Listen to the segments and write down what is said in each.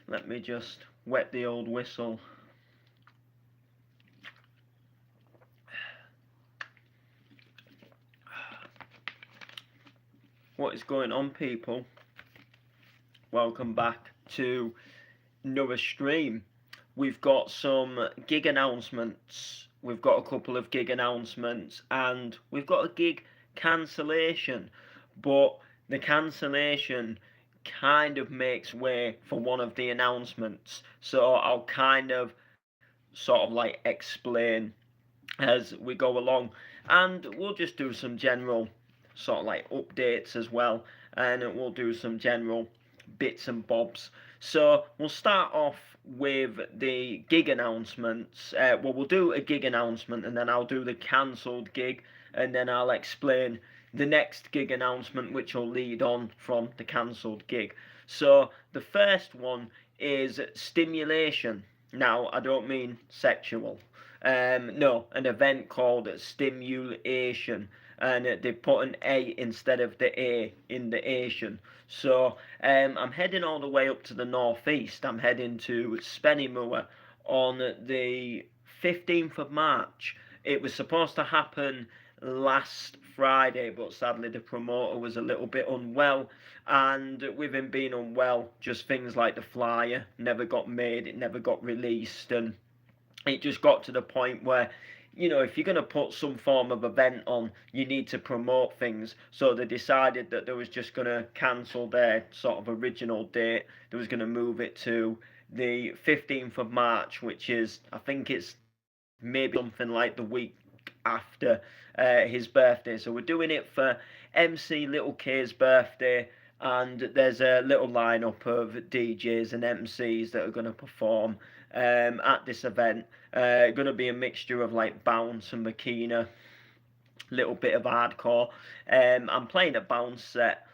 Let me just wet the old whistle. What is going on, people? Welcome back to another stream. We've got some gig announcements. We've got a couple of gig announcements, and we've got a gig cancellation. But the cancellation kind of makes way for one of the announcements. So I'll kind of sort of like explain as we go along, and we'll just do some general sort of like updates as well, and we'll do some general bits and bobs. So we'll start off with the gig announcements. We'll do a gig announcement, and then I'll do the cancelled gig, and then I'll explain the next gig announcement, which will lead on from the cancelled gig. So the first one is stimulation. Now, I don't mean sexual. No, an event called Stimulation, and they put an A instead of the A in the Asian. So I'm heading all the way up to the northeast. I'm heading to Spennymoor on the 15th of March. It was supposed to happen last Friday, but sadly the promoter was a little bit unwell, and with him being unwell, just things like the flyer never got made, it never got released, and it just got to the point where, if you're going to put some form of event on, you need to promote things. So they decided that they was just going to cancel their sort of original date. They was going to move it to the 15th of March, which is, I think it's maybe something like the week after his birthday. So we're doing it for MC Little K's birthday, and there's a little lineup of DJs and MCs that are going to perform at this event. Going to be a mixture of like bounce and Makina, little bit of hardcore. I'm playing a bounce set,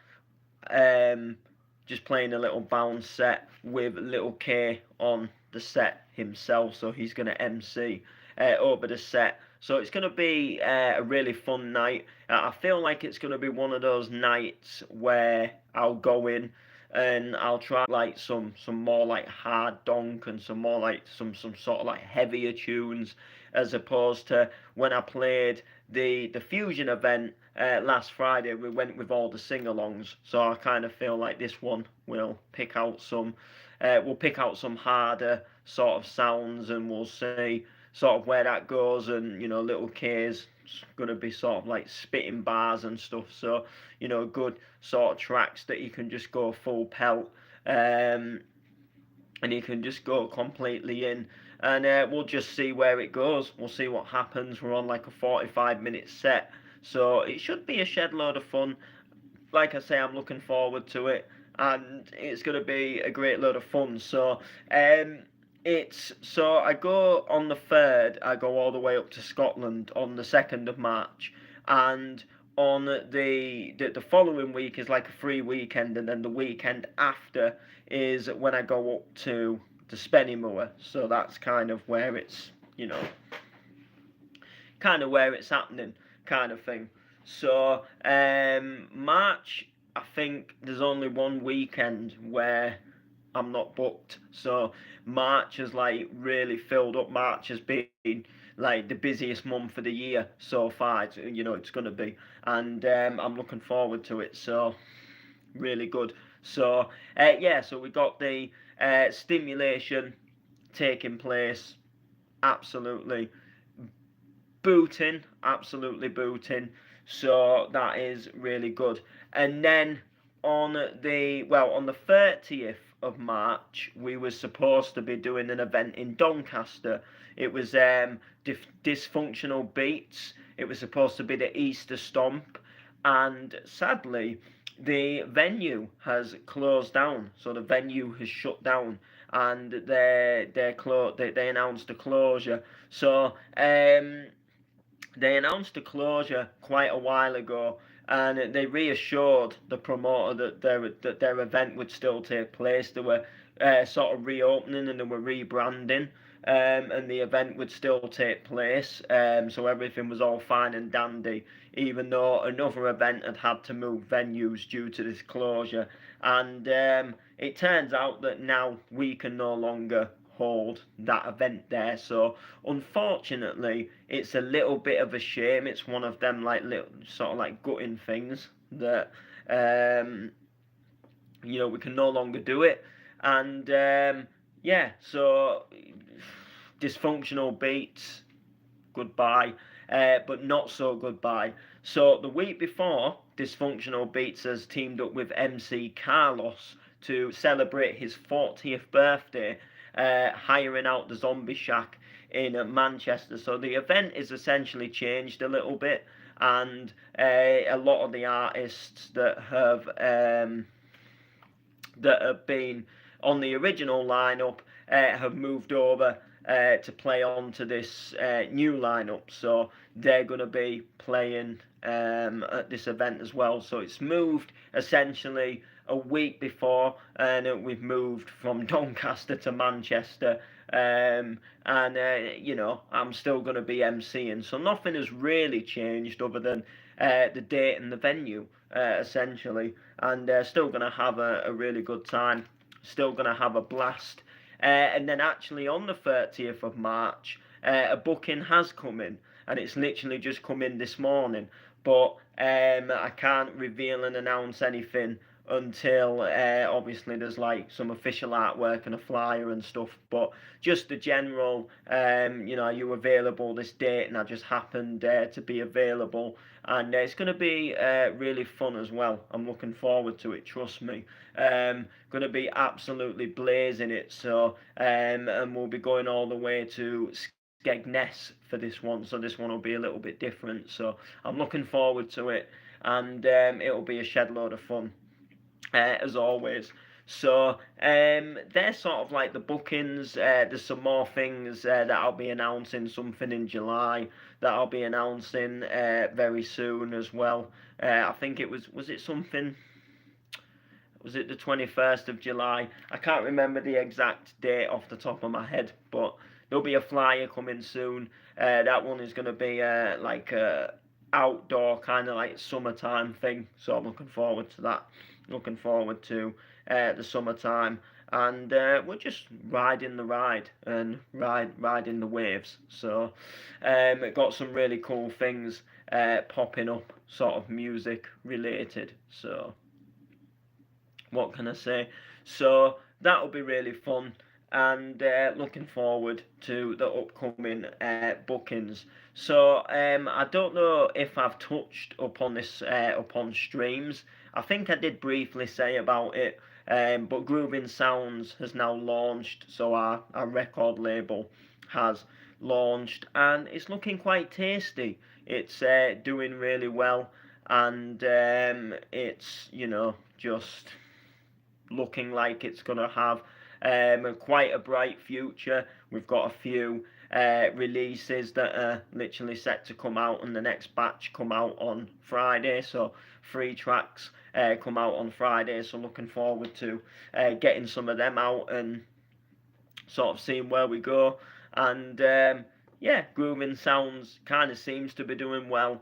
just playing a little bounce set with Little K on the set himself, so he's going to MC over the set. So it's going to be a really fun night. I feel like it's going to be one of those nights where I'll go in and I'll try like some more like hard donk and some more like some sort of like heavier tunes, as opposed to when I played the fusion event last Friday. We went with all the sing-alongs, so I kind of feel like this one will pick out some harder sort of sounds, and we'll see sort of where that goes. And Little K's gonna be sort of like spitting bars and stuff, so good sort of tracks that you can just go full pelt, and you can just go completely in, and we'll just see where it goes. We'll see what happens. We're on like a 45-minute set, so it should be a shed load of fun. Like I say, I'm looking forward to it, and it's going to be a great load of fun. So I go on the 3rd, I go all the way up to Scotland on the 2nd of March, and on the following week is like a free weekend, and then the weekend after is when I go up to the Spennymoor. So that's kind of where it's happening, kind of thing. So March, I think there's only one weekend where I'm not booked. So March has like really filled up. March has been like the busiest month of the year so far. It's going to be, and I'm looking forward to it. So really good. So so we got the stimulation taking place. Absolutely booting. So that is really good. And then on the 30th of March, we were supposed to be doing an event in Doncaster. It was Dysfunctional Beats. It was supposed to be the Easter Stomp, and sadly the venue has closed down. So the venue has shut down, and they announced a closure. So they announced a closure quite a while ago, and they reassured the promoter that their event would still take place. They were sort of reopening, and they were rebranding, and the event would still take place. So everything was all fine and dandy, even though another event had to move venues due to this closure. And it turns out that now we can no longer hold that event there. So unfortunately, it's a little bit of a shame. It's one of them like little sort of like gutting things that um, we can no longer do it. And yeah, so dysfunctional beats, goodbye, but not so goodbye. So the week before, Dysfunctional Beats has teamed up with MC Carlos to celebrate his 40th birthday, hiring out the Zombie Shack in Manchester. So the event is essentially changed a little bit, and a lot of the artists that have been on the original lineup have moved over to play on to this new lineup. So they're going to be playing at this event as well. So it's moved essentially a week before, and we've moved from Doncaster to Manchester. And I'm still going to be emceeing. So nothing has really changed other than the date and the venue, essentially. And still going to have a really good time. Still going to have a blast. And then actually on the 30th of March, a booking has come in, and it's literally just come in this morning. But I can't reveal and announce anything until obviously there's like some official artwork and a flyer and stuff. But just the general, are you available this date? And I just happened to be available, and it's going to be really fun as well. I'm looking forward to it, trust me. Going to be absolutely blazing it. So and we'll be going all the way to Skegness for this one, so this one will be a little bit different. So I'm looking forward to it, and it'll be a shed load of fun as always. So they're sort of like the bookings. There's some more things that I'll be announcing, something in July that I'll be announcing very soon as well. I think it was it something, was it the 21st of July? I can't remember the exact date off the top of my head, but there'll be a flyer coming soon. That one is going to be like a outdoor kind of like summertime thing, so I'm looking forward to that. Looking forward to the summertime, and we're just riding the ride and riding the waves. So got some really cool things popping up, sort of music related. So what can I say? So that'll be really fun, and looking forward to the upcoming bookings. So I don't know if I've touched upon this upon streams. I think I did briefly say about it, but Grooving Sounds has now launched, so our record label has launched, and it's looking quite tasty. It's doing really well, and it's just looking like it's going to have quite a bright future. We've got a few releases that are literally set to come out, and the next batch come out on Friday. So 3 tracks come out on Friday. So looking forward to getting some of them out and sort of seeing where we go. And yeah, Grooving Sounds kind of seems to be doing well.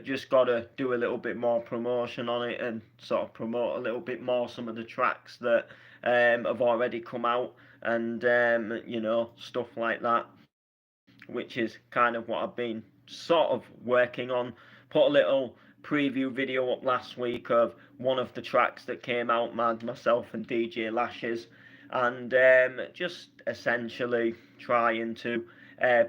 Just got to do a little bit more promotion on it and sort of promote a little bit more some of the tracks that have already come out, and stuff like that, which is kind of what I've been sort of working on. Put a little preview video up last week of one of the tracks that came out, myself and DJ Lashes, and just essentially trying to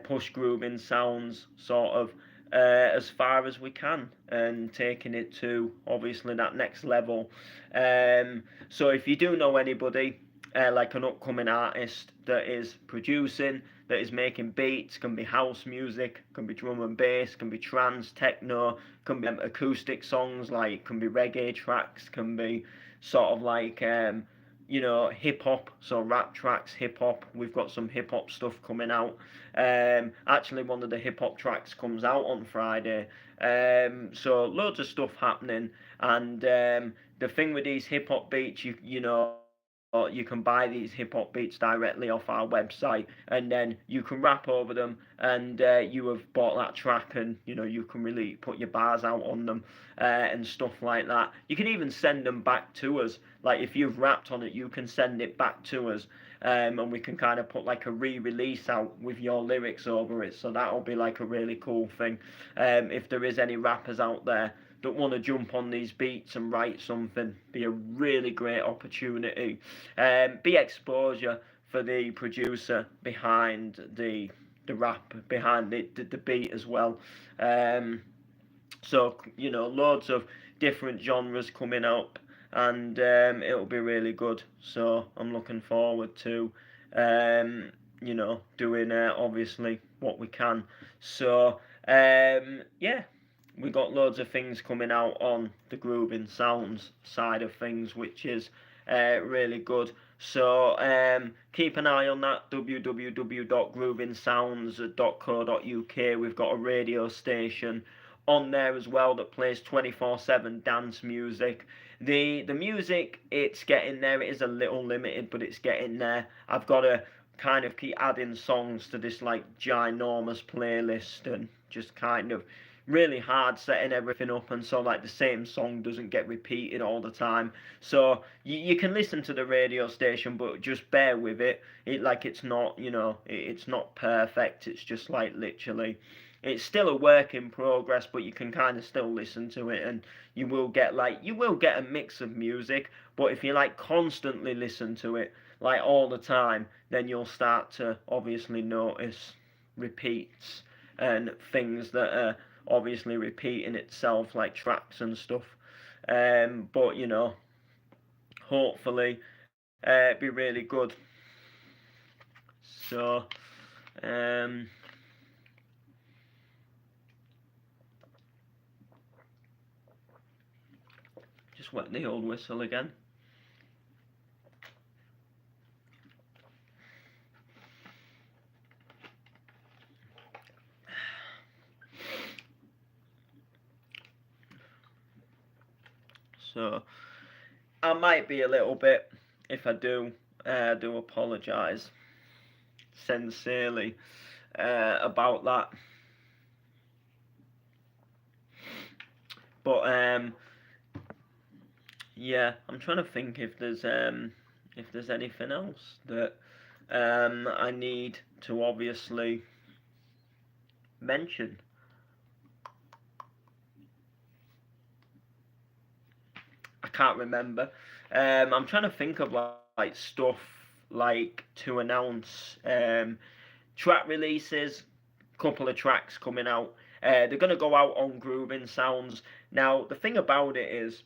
push Grooving Sounds sort of as far as we can, and taking it to obviously that next level. So if you do know anybody like an upcoming artist that is producing, that is making beats, can be house music, can be drum and bass, can be trance, techno, can be acoustic songs, like can be reggae tracks, can be sort of like hip hop, so rap tracks, hip hop. We've got some hip hop stuff coming out. Actually, one of the hip hop tracks comes out on Friday. So loads of stuff happening, and the thing with these hip hop beats, you know, you can buy these hip hop beats directly off our website, and then you can rap over them, and you have bought that track, and you can really put your bars out on them and stuff like that. You can even send them back to us. Like if you've rapped on it, you can send it back to us, and we can kind of put like a re-release out with your lyrics over it. So that'll be like a really cool thing. If there is any rappers out there that want to jump on these beats and write something, be a really great opportunity. Be exposure for the producer behind the rap, behind the beat as well. So loads of different genres coming up, and it'll be really good. So I'm looking forward to doing obviously what we can. So yeah, we got loads of things coming out on the grooving sounds side of things, which is really good. So keep an eye on that, www.groovingsounds.co.uk. We've got a radio station on there as well that plays 24/7 dance music. The music, it's getting there. It is a little limited, but it's getting there. I've got to kind of keep adding songs to this like ginormous playlist, and just kind of really hard setting everything up, and so like the same song doesn't get repeated all the time. So you can listen to the radio station, but just bear with it. It's not it's not perfect. It's just like literally, it's still a work in progress, but you can kind of still listen to it, and you will get a mix of music. But if you like constantly listen to it like all the time, then you'll start to obviously notice repeats and things that are obviously repeating itself, like tracks and stuff. But hopefully be really good. So just wet the old whistle again. So I might be a little bit, if I do apologise sincerely about that. But yeah, I'm trying to think if there's anything else that I need to obviously mention. I can't remember. I'm trying to think of like stuff like to announce. Track releases, couple of tracks coming out. They're gonna go out on Grooving Sounds. Now the thing about it is,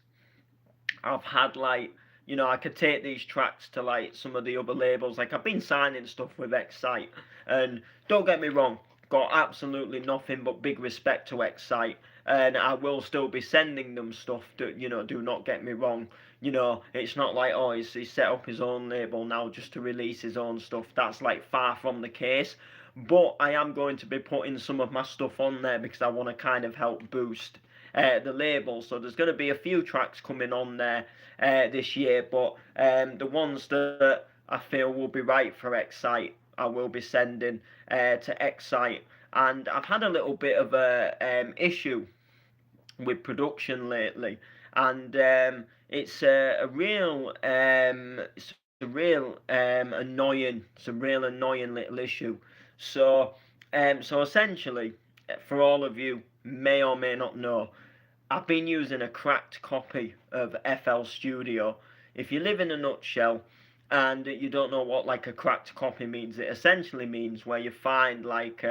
I've had like, I could take these tracks to like some of the other labels. Like I've been signing stuff with Excite, and don't get me wrong, got absolutely nothing but big respect to Excite, and I will still be sending them stuff. Do not get me wrong. It's not like, oh, he's set up his own label now just to release his own stuff. That's like far from the case. But I am going to be putting some of my stuff on there because I want to kind of help boost the label. So there's going to be a few tracks coming on there this year, but the ones that I feel will be right for Excite, I will be sending to Excite. And I've had a little bit of a issue with production lately, and it's a real annoying, little issue. So essentially, for all of you may or may not know, I've been using a cracked copy of FL Studio. If you live in a nutshell and you don't know what like a cracked copy means, it essentially means where you find like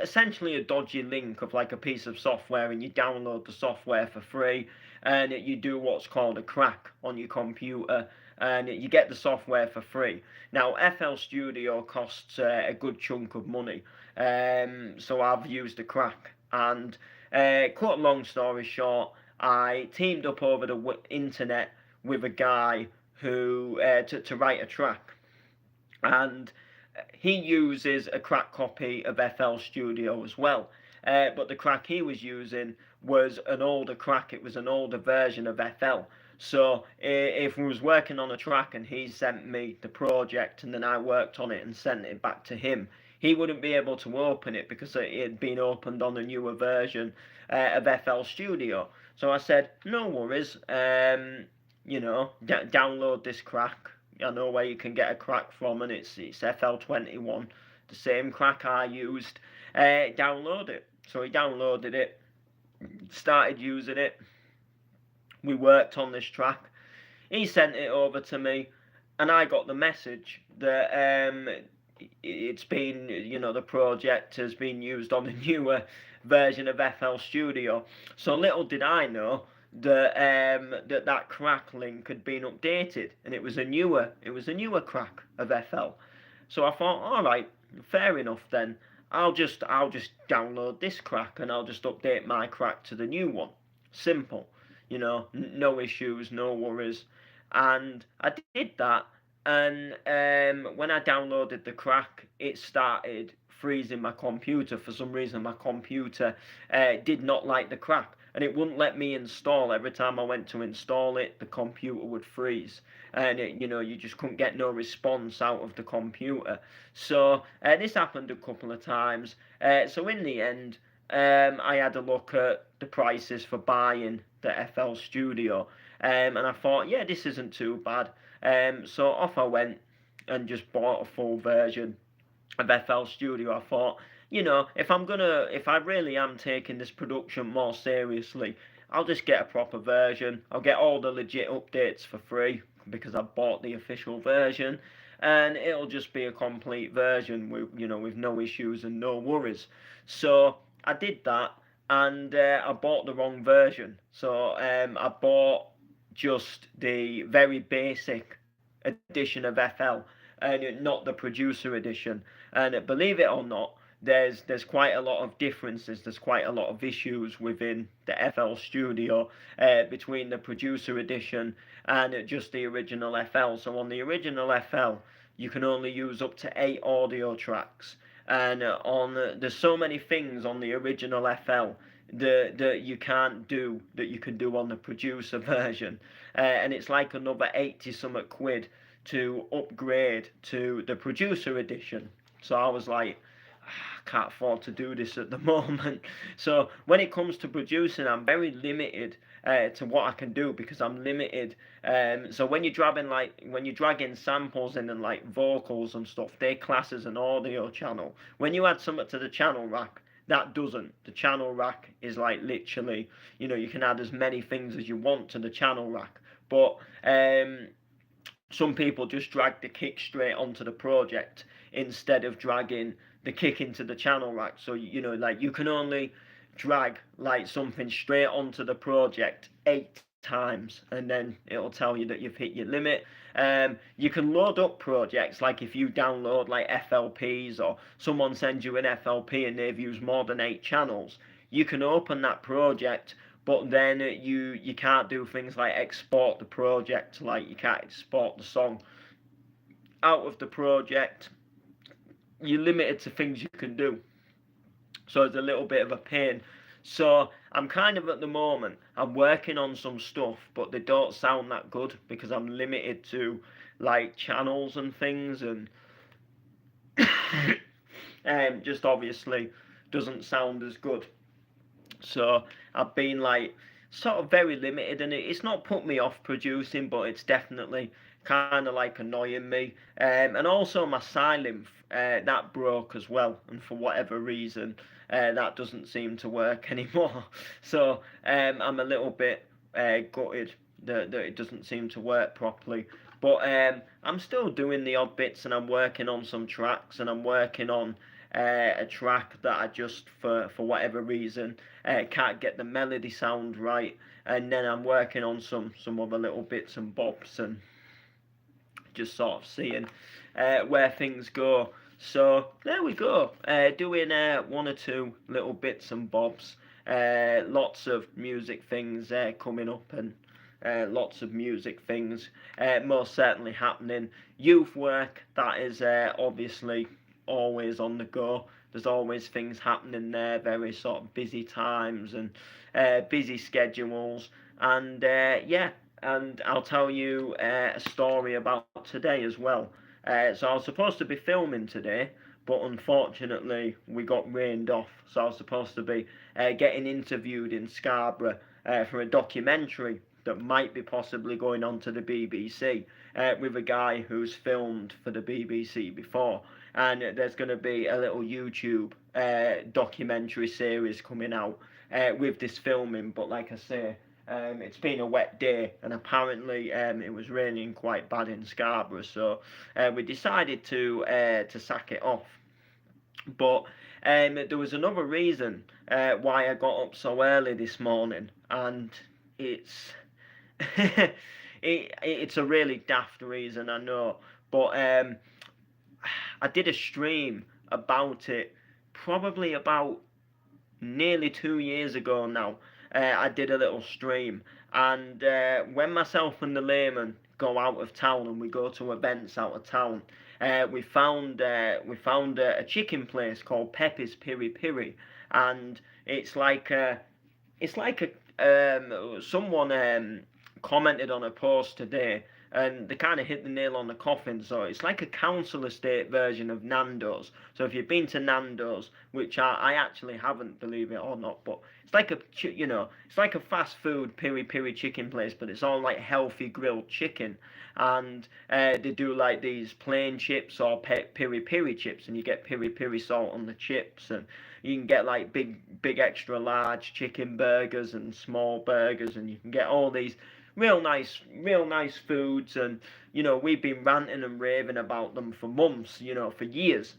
essentially a dodgy link of like a piece of software, and you download the software for free, and you do what's called a crack on your computer, and you get the software for free. Now FL Studio costs a good chunk of money, so I've used a crack, and cut a long story short, I teamed up over the internet with a guy who to write a track, and he uses a crack copy of FL Studio as well. But the crack he was using was an older crack. It was an older version of FL. So if we was working on a track and he sent me the project and then I worked on it and sent it back to him, he wouldn't be able to open it because it had been opened on a newer version of FL Studio. So I said, no worries, download this crack. I know where you can get a crack from, and it's FL21, the same crack I used. Download it. So he downloaded it, started using it. We worked on this track. He sent it over to me, and I got the message that it's been, the project has been used on a newer version of FL Studio. So little did I know that that crack link had been updated, and it was a newer crack of FL. So I thought, all right, fair enough then. I'll just download this crack and I'll just update my crack to the new one. Simple, no issues, no worries. And I did that, and when I downloaded the crack, it started freezing my computer. For some reason, my computer did not like the crack, and it wouldn't let me install. Every time I went to install it, the computer would freeze, and you just couldn't get no response out of the computer. So this happened a couple of times. So in the end, I had a look at the prices for buying the FL Studio, and I thought, yeah, this isn't too bad. So off I went and just bought a full version of FL Studio. I thought, if I really am taking this production more seriously, I'll just get a proper version. I'll get all the legit updates for free because I bought the official version, and it'll just be a complete version with no issues and no worries. So I did that, and I bought the wrong version. So I bought just the very basic edition of FL, and not the producer edition. And believe it or not, there's quite a lot of differences. There's quite a lot of issues within the FL Studio between the producer edition and just the original FL. So on the original FL, you can only use up to 8 audio tracks, and there's so many things on the original FL that you can't do that you can do on the producer version, and it's like another 80 something quid to upgrade to the producer edition. So I was like, I can't afford to do this at the moment. So when it comes to producing, I'm very limited to what I can do because I'm limited. So when you're dragging samples in and like vocals and stuff, they class as an audio channel. When you add something to the channel rack, that doesn't. The channel rack is like literally, you can add as many things as you want to the channel rack. But some people just drag the kick straight onto the project instead of dragging the kick into the channel rack. So like you can only drag like something straight onto the project 8 times, and then it'll tell you that you've hit your limit. You can load up projects, like if you download like FLPs, or someone sends you an FLP and they've used more than 8 channels, you can open that project, but then you can't do things like export the project. Like you can't export the song out of the project. You're limited to things you can do, so it's a little bit of a pain. So I'm kind of, at the moment, I'm working on some stuff, but they don't sound that good because I'm limited to like channels and things, and just obviously doesn't sound as good. So I've been like sort of very limited, and it's not put me off producing, but it's definitely kind of like annoying me. And also my Sylinth, that broke as well, and for whatever reason that doesn't seem to work anymore. So I'm a little bit gutted that it doesn't seem to work properly. But I'm still doing the odd bits, and I'm working on some tracks, and I'm working on a track that I just, for whatever reason, can't get the melody sound right, and then I'm working on some other little bits and bobs, and just sort of seeing where things go. So there we go, doing 1 or 2 little bits and bobs, lots of music things coming up, and lots of music things most certainly happening. Youth work, that is obviously always on the go. There's always things happening there, very sort of busy times and busy schedules, and yeah, and I'll tell you a story about today as well. So I was supposed to be filming today, but unfortunately we got rained off. So I was supposed to be getting interviewed in Scarborough for a documentary that might be possibly going on to the BBC with a guy who's filmed for the BBC before. And there's going to be a little YouTube documentary series coming out with this filming. But like I say, it's been a wet day, and apparently it was raining quite bad in Scarborough, so we decided to sack it off. But there was another reason why I got up so early this morning, and it's it's a really daft reason, I know, but I did a stream about it probably about nearly 2 years ago now. I did a little stream, and when myself and the layman go out of town and we go to events out of town, we found a chicken place called Pepe's Piri Piri, and it's like a someone commented on a post today, and they kind of hit the nail on the coffin. So it's like a council estate version of Nando's. So if you've been to Nando's, which I actually haven't, believe it or not, but it's like it's like a fast food piri piri chicken place, but it's all like healthy grilled chicken, and they do like these plain chips or piri piri chips, and you get piri piri salt on the chips, and you can get like big extra large chicken burgers and small burgers, and you can get all these real nice foods. And we've been ranting and raving about them for months, for years.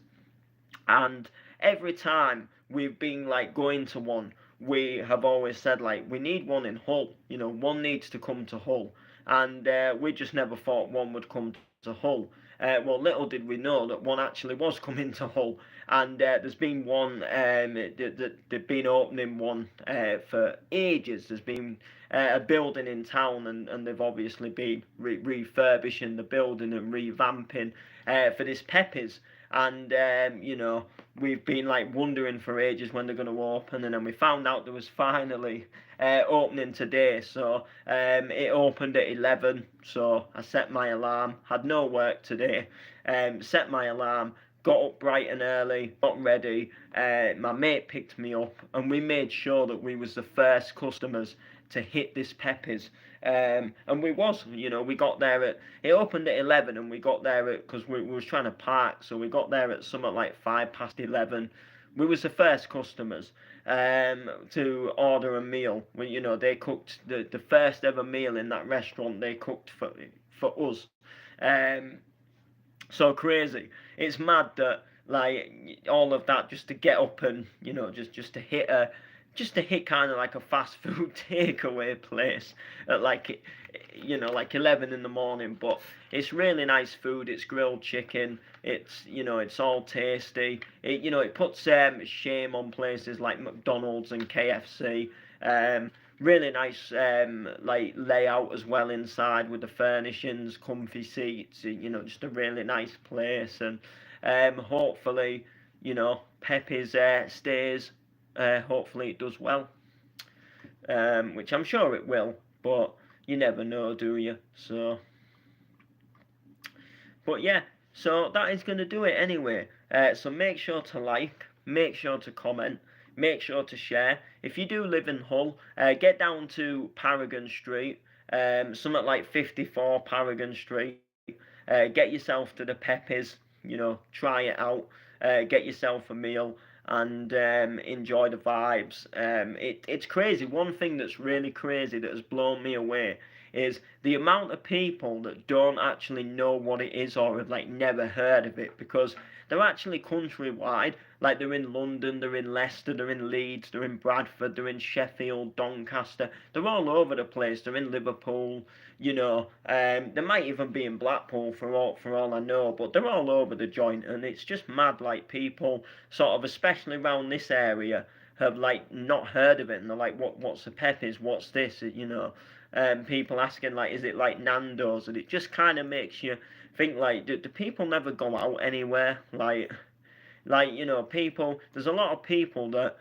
And every time we've been like going to one, we have always said like we need one in Hull, one needs to come to Hull, and we just never thought one would come to Hull. Well, little did we know that one actually was coming to Hull, and there's been one. They've been opening one for ages. There's been a building in town, and they've obviously been refurbishing the building and revamping for this Pepe's. And we've been like wondering for ages when they're going to open, and then we found out there was finally opening today. So it opened at 11, so I set my alarm, had no work today, set my alarm, got up bright and early, got ready, my mate picked me up, and we made sure that we was the first customers to hit this Pepe's. And we got there it opened at 11, and we got there because we was trying to park, so we got there at something like 11:05. We was the first customers to order a meal. They cooked the first ever meal in that restaurant. They cooked for us. So crazy. It's mad that like all of that just to get up and just to hit kind of like a fast food takeaway place at like 11 in the morning. But it's really nice food. It's grilled chicken. It's all tasty. It puts shame on places like McDonald's and KFC. Really nice like layout as well inside with the furnishings, comfy seats. Just a really nice place, and hopefully Pepe's stays. Hopefully it does well, which I'm sure it will, but you never know, do you? But yeah, so that is going to do it anyway. So make sure to like, make sure to comment, make sure to share. If you do live in Hull, get down to Paragon Street, something like 54 Paragon Street. Get yourself to the Pepe's, try it out, get yourself a meal, and enjoy the vibes. It's crazy. One thing that's really crazy that has blown me away is the amount of people that don't actually know what it is or have like never heard of it, because they're actually countrywide. Like they're in London, they're in Leicester, they're in Leeds, they're in Bradford, they're in Sheffield, Doncaster. They're all over the place. They're in Liverpool. They might even be in Blackpool for all I know, but they're all over the joint, and it's just mad. Like people sort of, especially around this area, have like not heard of it, and they're like, what's a Pepe's? What's this? People asking like, is it like Nando's? And it just kind of makes you think like, do people never go out anywhere? Like people. There's a lot of people that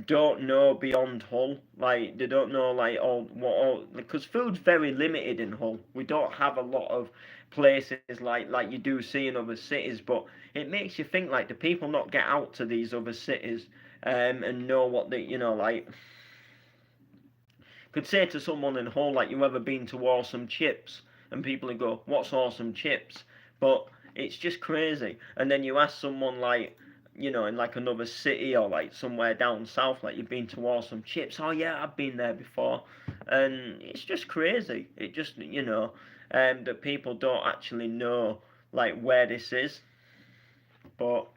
don't know beyond Hull. Like they don't know like all because food's very limited in Hull. We don't have a lot of places like you do see in other cities. But it makes you think like do people not get out to these other cities and know what they like could say to someone in Hull like you ever been to Awesome Chips and people would go what's Awesome Chips, but it's just crazy. And then you ask someone like in like another city or like somewhere down south, like you've been to Awesome Chips. Oh yeah, I've been there before, and it's just crazy. It just that people don't actually know like where this is. But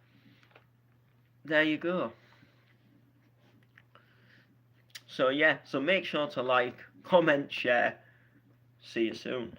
there you go. So yeah, so make sure to like, comment, share. See you soon.